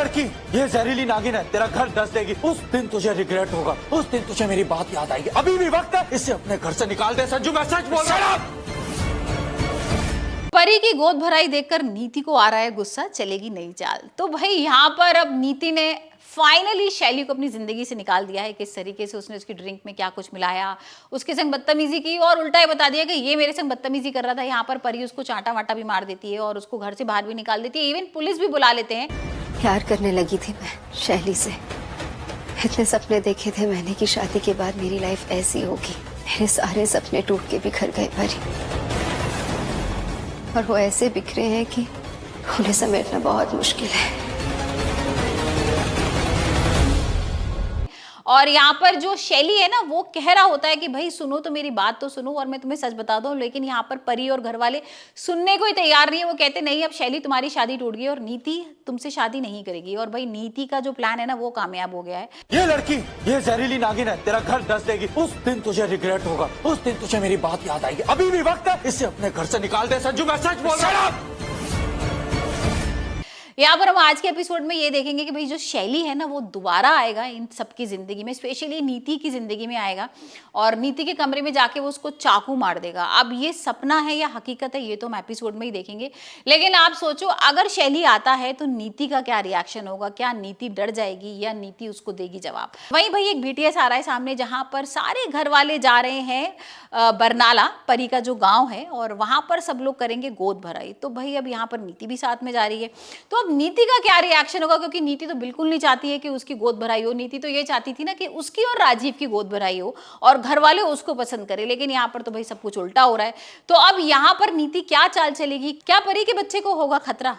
लड़की ये जहरीली नागिन है, तेरा घर दस देगी। उस दिन तुझे रिग्रेट होगा, उस दिन तुझे मेरी बात याद आएगी। अभी भी वक्त है, इसे अपने घर से निकाल दे। संजू मैं सच बोल रहा हूं। परी की गोद भराई देखकर नीति को आ रहा है गुस्सा, चलेगी नई चाल। तो भाई यहाँ पर अब नीति ने फाइनली शैली को अपनी जिंदगी से निकाल दिया है। किस तरीके से उसने उसकी ड्रिंक में क्या कुछ मिलाया, उसके संग बदतमीजी की और उल्टा ही बता दिया कि ये मेरे संग बदतमीजी कर रहा था। यहाँ पर परी उसको चांटा वाटा भी मार देती है और उसको घर से बाहर भी निकाल देती है। इवन पुलिस भी बुला लेते हैं। प्यार करने लगी थी मैं शैली से। इतने सपने देखे थे मैंने कि शादी के बाद मेरी लाइफ ऐसी होगी। मेरे सारे सपने टूट के बिखर गए परी, और वो ऐसे बिखरे हैं कि उन्हें समेटना बहुत मुश्किल है। और यहाँ पर जो शैली है ना, वो कह रहा होता है कि भाई सुनो तो मेरी बात तो सुनो और मैं तुम्हें सच बता दूं। लेकिन यहाँ पर परी और घर वाले सुनने को ही तैयार नहीं है। वो कहते नहीं, अब शैली तुम्हारी शादी टूट गई और नीति तुमसे शादी नहीं करेगी। और भाई नीति का जो प्लान है ना, वो कामयाब हो गया है। ये लड़की ये जहरीली नागिन है, तेरा घर दस देगी। उस दिन तुझे रिग्रेट होगा, उस दिन तुझे मेरी बात याद आएगी। अभी भी वक्त है, इसे अपने घर से निकाल दे। संजू मैं सच बोल रहा हूं। यहाँ पर हम आज के एपिसोड में ये देखेंगे कि भाई जो शैली है ना, वो दोबारा आएगा इन सबकी जिंदगी में, स्पेशली नीति की जिंदगी में आएगा और नीति के कमरे में जाके वो उसको चाकू मार देगा। अब ये सपना है या हकीकत है, ये तो हम एपिसोड में ही देखेंगे। लेकिन आप सोचो, अगर शैली आता है तो नीति का क्या रिएक्शन होगा? क्या नीति डर जाएगी या नीति उसको देगी जवाब? वहीं भाई एक BTS आ रहा है सामने, जहां पर सारे घर वाले जा रहे हैं बरनाला, परी का जो गाँव है, और वहां पर सब लोग करेंगे गोद भराई। तो भाई अब यहाँ पर नीति भी साथ में जा रही है। तो नीति का क्या रिएक्शन होगा? क्योंकि नीति तो बिल्कुल नहीं चाहती है कि उसकी गोद भराई हो। नीति तो ये चाहती थी ना कि उसकी और राजीव की गोद भराई हो और घर वाले उसको पसंद करें। लेकिन यहाँ पर तो भाई सब कुछ उल्टा हो रहा है। तो अब यहाँ पर नीति क्या चाल चलेगी? क्या परी के बच्चे को होगा खतरा?